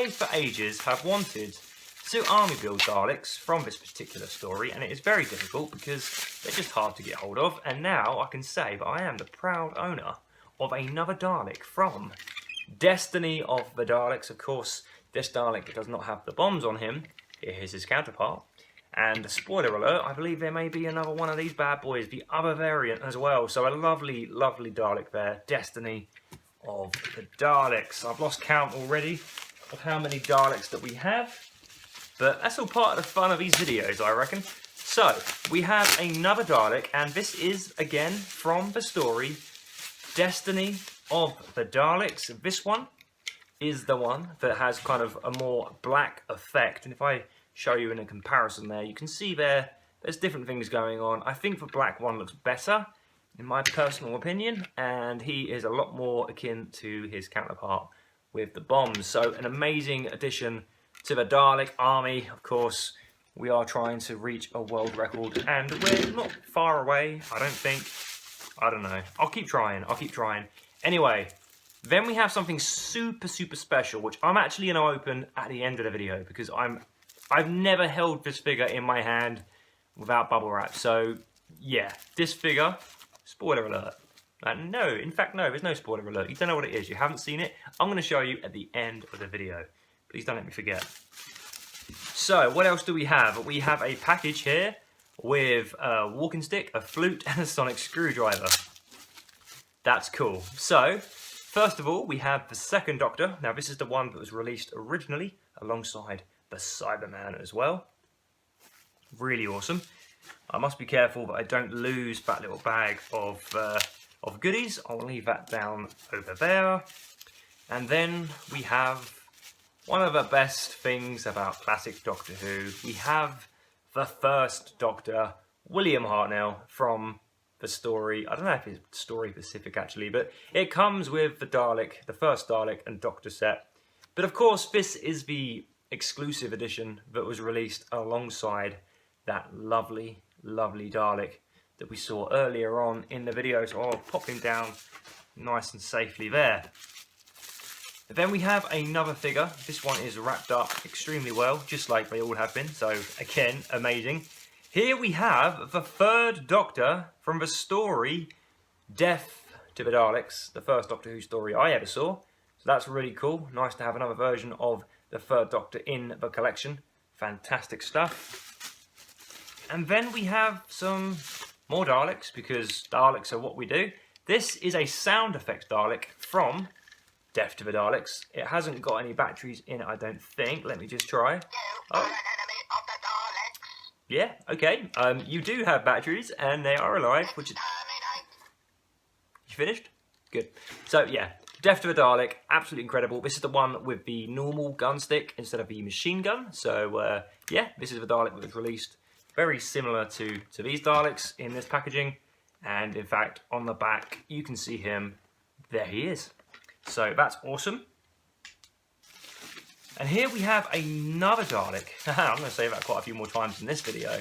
I, for ages, have wanted to army build Daleks from this particular story, and it is very difficult because they're just hard to get hold of, and now I can say that I am the proud owner of another Dalek from Destiny of the Daleks. Of course, this Dalek does not have the bombs on him. Here is his counterpart. And spoiler alert, I believe there may be another one of these bad boys, the other variant as well. So a lovely, lovely Dalek there. Destiny of the Daleks. I've lost count already of how many Daleks that we have. But that's all part of the fun of these videos, I reckon. So, we have another Dalek, and this is, again, from the story Destiny of the Daleks. This one is the one that has kind of a more black effect. And if I show you in a comparison there, you can see there's different things going on. I think the black one looks better, in my personal opinion, and he is a lot more akin to his counterpart with the bombs. So an amazing addition to the Dalek army. Of course, we are trying to reach a world record, and we're not far away, I don't think. I don't know. I'll keep trying. Anyway, then we have something super, super special, which I'm actually going to open at the end of the video, because I've never held this figure in my hand without bubble wrap. So, yeah, this figure, spoiler alert. No, in fact, no, there's no spoiler alert. You don't know what it is. You haven't seen it. I'm going to show you at the end of the video. Please don't let me forget. So, what else do we have? We have a package here with a walking stick, a flute, and a sonic screwdriver. That's cool. So, first of all, we have the second Doctor. Now, this is the one that was released originally alongside the Cyberman as well. Really awesome. I must be careful that I don't lose that little bag of goodies. I'll leave that down over there. And then we have one of the best things about classic Doctor Who. We have the first Doctor, William Hartnell, from the story. I don't know if it's story specific actually, but it comes with the Dalek, the first Dalek and Doctor set. But of course, this is the exclusive edition that was released alongside that lovely, lovely Dalek that we saw earlier on in the video. So I'll pop him down nice and safely there. Then we have another figure. This one is wrapped up extremely well, just like they all have been. So again, amazing. Here we have the third Doctor from the story Death to the Daleks, the first Doctor Who story I ever saw. So that's really cool. Nice to have another version of the third Doctor in the collection. Fantastic stuff. And then we have some more Daleks, because Daleks are what we do. This is a sound effects Dalek from Death to the Daleks. It hasn't got any batteries in it, I don't think. Let me just try. Oh. Yeah, okay. You do have batteries, and they are alive, which is... You finished? Good. So, yeah. Death to the Dalek, absolutely incredible. This is the one with the normal gun stick instead of the machine gun. So, yeah, this is the Dalek that was released. Very similar to these Daleks in this packaging. And, in fact, on the back, you can see him. There he is. So, that's awesome. And here we have another Dalek. I'm going to say that quite a few more times in this video.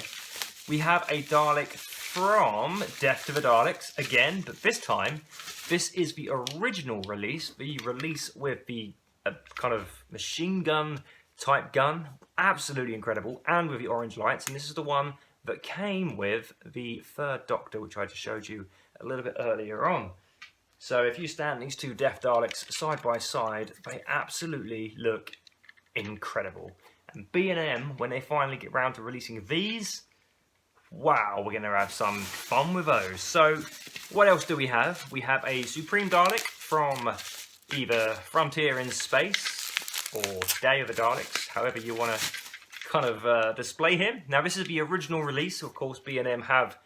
We have a Dalek from Death to the Daleks again, but this time, this is the original release, the release with the kind of machine gun type gun. Absolutely incredible, and with the orange lights. And this is the one that came with the third Doctor, which I just showed you a little bit earlier on. So if you stand these two Death Daleks side by side, they absolutely look incredible. And B&M, when they finally get round to releasing these, wow, we're going to have some fun with those. So, what else do we have? We have a Supreme Dalek from either Frontier in Space or Day of the Daleks, however you want to kind of display him. Now, this is the original release. Of course, B&M have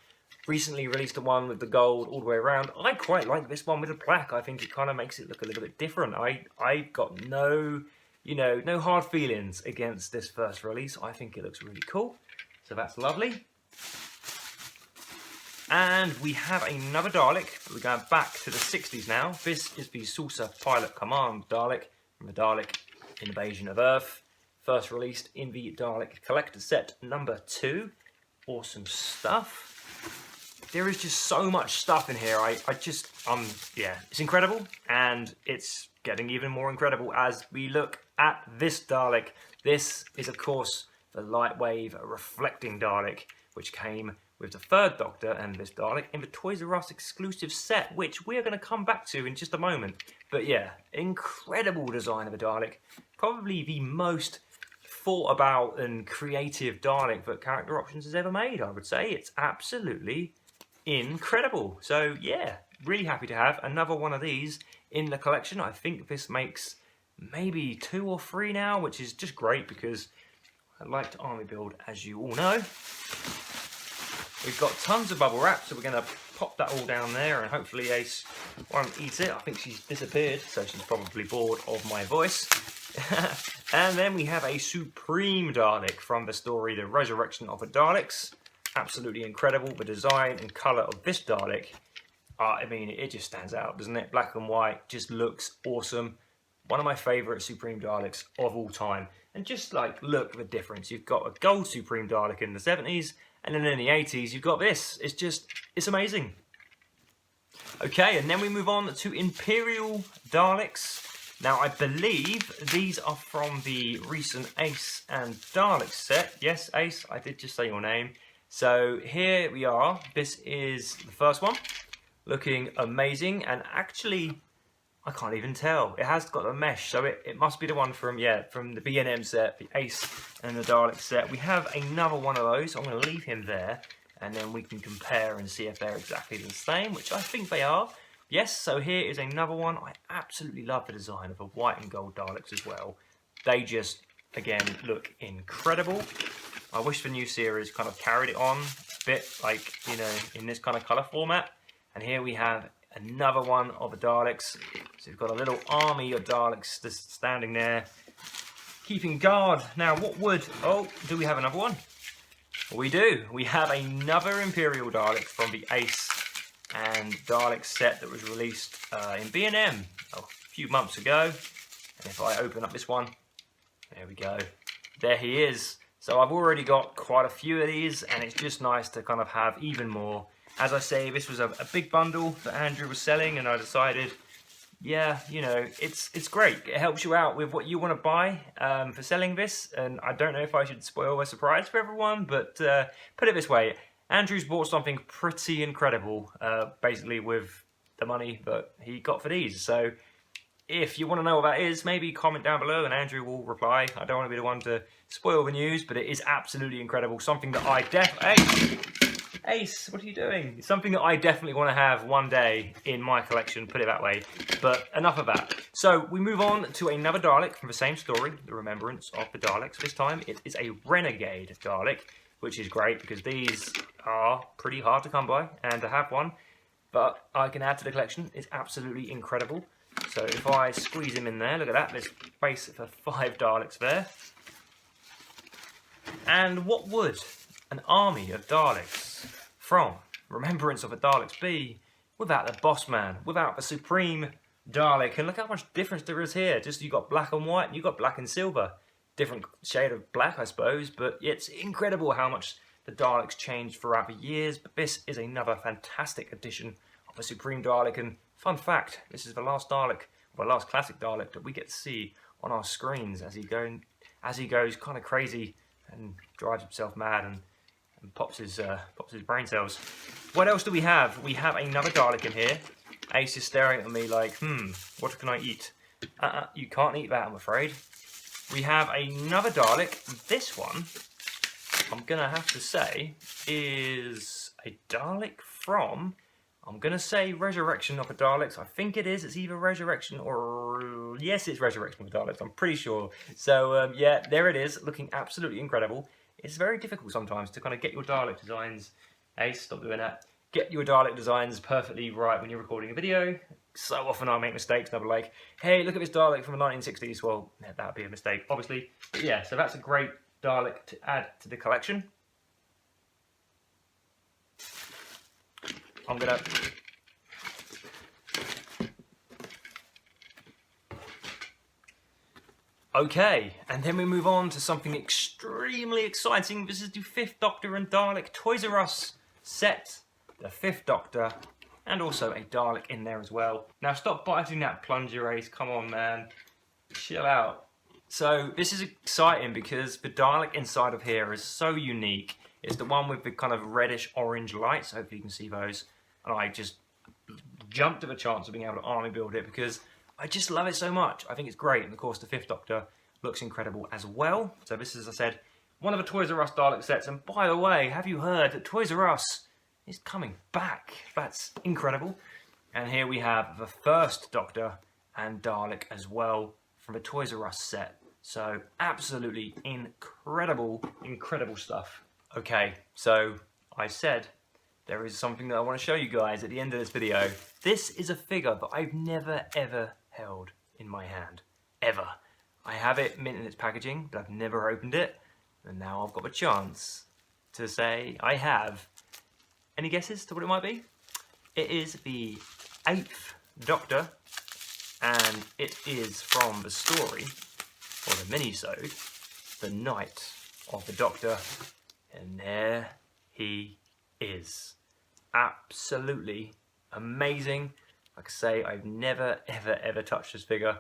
recently released the one with the gold all the way around. I quite like this one with the black. I think it kind of makes it look a little bit different. I got no hard feelings against this first release. I think it looks really cool. So that's lovely. And we have another Dalek. We're going back to the 60s now. This is the Saucer Pilot Command Dalek from the Dalek Invasion of Earth. First released in the Dalek Collector Set number 2. Awesome stuff. There is just so much stuff in here. Yeah, it's incredible, and it's getting even more incredible as we look at this Dalek. This is, of course, the Lightwave Reflecting Dalek, which came with the third Doctor and this Dalek in the Toys R Us exclusive set, which we're going to come back to in just a moment. But yeah, incredible design of a Dalek. Probably the most thought about and creative Dalek that Character Options has ever made, I would say. It's absolutely incredible. So yeah, really happy to have another one of these in the collection. I think this makes maybe 2 or 3 now, which is just great because I like to army build, as you all know. We've got tons of bubble wrap, so we're going to pop that all down there and hopefully Ace won't eat it. I think she's disappeared, so she's probably bored of my voice. And then we have a Supreme Dalek from the story The Resurrection of the Daleks. Absolutely incredible. The design and colour of this Dalek, I mean, it just stands out, doesn't it? Black and white, just looks awesome. One of my favourite Supreme Daleks of all time. And just like, look at the difference. You've got a gold Supreme Dalek in the 70s, and then in the 80s you've got this. It's amazing. Okay, and then we move on to Imperial Daleks. Now I believe these are from the recent Ace and Dalek set. Yes, Ace, I did just say your name. So here we are. This is the first one. Looking amazing, and actually I can't even tell. It has got a mesh, so it must be the one from the B&M set, the Ace and the Dalek set. We have another one of those. I'm going to leave him there, and then we can compare and see if they're exactly the same, which I think they are. Yes, so here is another one. I absolutely love the design of the white and gold Daleks as well. They just, again, look incredible. I wish the new series kind of carried it on a bit, like, you know, in this kind of colour format. And here we have another one of the Daleks. So we've got a little army of Daleks just standing there, keeping guard. Now, do we have another one? We do. We have another Imperial Dalek from the Ace and Dalek set that was released in B&M a few months ago. And if I open up this one, there we go. There he is. So I've already got quite a few of these, and it's just nice to kind of have even more. As I say, this was a big bundle that Andrew was selling, and I decided, yeah, you know, it's great. It helps you out with what you want to buy for selling this, and I don't know if I should spoil a surprise for everyone, but put it this way, Andrew's bought something pretty incredible, basically with the money that he got for these. So if you want to know what that is, maybe comment down below and Andrew will reply. I don't want to be the one to spoil the news, but it is absolutely incredible. Something that I Ace, what are you doing? It's something that I definitely want to have one day in my collection, put it that way. But enough of that. So we move on to another Dalek from the same story, The Remembrance of the Daleks. This time it is a Renegade Dalek, which is great because these are pretty hard to come by and to have one. But I can add to the collection. It's absolutely incredible. So if I squeeze him in there, look at that, there's space for 5 Daleks there. And what would an army of Daleks from Remembrance of the Daleks be without the boss man, without the Supreme Dalek? And look how much difference there is here. Just you got black and white, and you got black and silver. Different shade of black, I suppose, but it's incredible how much the Daleks changed throughout the years. But this is another fantastic edition of the Supreme Dalek. And fun fact, this is the last Dalek, or the last classic Dalek that we get to see on our screens as he goes kind of crazy and drives himself mad and pops his brain cells. What else do we have? We have another Dalek in here. Ace is staring at me like, what can I eat? You can't eat that, I'm afraid. We have another Dalek. This one, I'm going to have to say, is a Dalek from, I'm going to say Resurrection of the Daleks. I think it is. It's either Resurrection or... Yes, it's Resurrection of the Daleks. I'm pretty sure. So, yeah, there it is. Looking absolutely incredible. It's very difficult sometimes to kind of get your Dalek designs... Ace, stop doing that. Get your Dalek designs perfectly right when you're recording a video. So often I make mistakes and I'll be like, hey, look at this Dalek from the 1960s. Well, yeah, that would be a mistake, obviously. But yeah, so that's a great Dalek to add to the collection. I'm gonna... Okay, and then we move on to something extremely exciting. This is the 5th Doctor and Dalek Toys R Us set. The 5th Doctor and also a Dalek in there as well. Now stop biting that plunger, Ace, come on man, chill out. So this is exciting because the Dalek inside of here is so unique. It's the one with the kind of reddish orange lights, hopefully you can see those, and I just jumped at the chance of being able to army build it because I just love it so much. I think it's great, and of course the 5th Doctor looks incredible as well. So this is, as I said, one of the Toys R Us Dalek sets, and by the way, have you heard that Toys R Us is coming back? That's incredible. And here we have the 1st Doctor and Dalek as well from the Toys R Us set. So absolutely incredible, incredible stuff. Okay, so I said there is something that I want to show you guys at the end of this video. This is a figure that I've never ever held in my hand, ever. I have it mint in its packaging, but I've never opened it, and now I've got the chance to say I have. Any guesses to what it might be? It is the 8th Doctor, and it is from the story, or the mini-sode, The Night of the Doctor, and there he is. Absolutely amazing. Like I say, I've never ever touched this figure,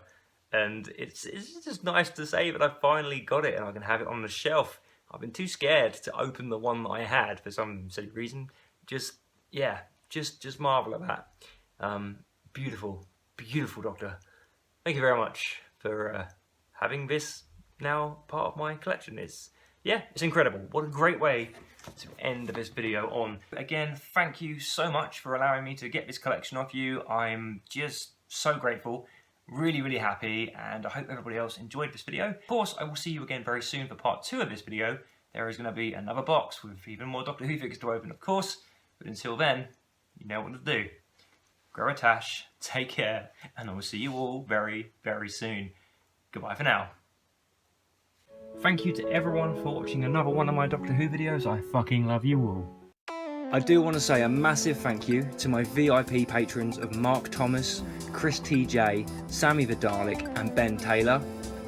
and it's just nice to say that I finally got it and I can have it on the shelf. I've been too scared to open the one that I had for some silly reason. Just marvel at that. Beautiful, beautiful Doctor. Thank you very much for having this now part of my collection. It's incredible. What a great way to end this video on. Again, thank you so much for allowing me to get this collection off you. I'm just so grateful, really happy, and I hope everybody else enjoyed this video. Of course, I will see you again very soon for part 2 of this video. There is going to be another box with even more Doctor Who figures to open, of course, but until then, you know what to do. Grow a tash, take care, and I will see you all very soon. Goodbye for now. Thank you to everyone for watching another one of my Doctor Who videos. I fucking love you all. I do want to say a massive thank you to my VIP patrons of Mark Thomas, Chris TJ, Sammy the Dalek and Ben Taylor.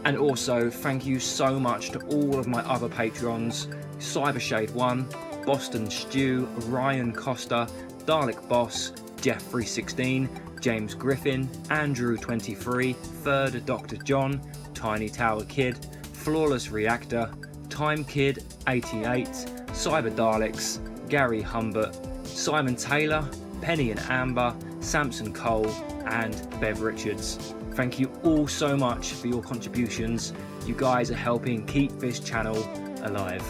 And also thank you so much to all of my other patrons: Cybershade1, Boston Stew, Ryan Costa, Dalek Boss, Jeff316, James Griffin, Andrew23, 3rd Dr. John, Tiny Tower Kid, Flawless Reactor, Time Kid 88, Cyber Daleks, Gary Humbert, Simon Taylor, Penny and Amber, Samson Cole and Bev Richards. Thank you all so much for your contributions. You guys are helping keep this channel alive.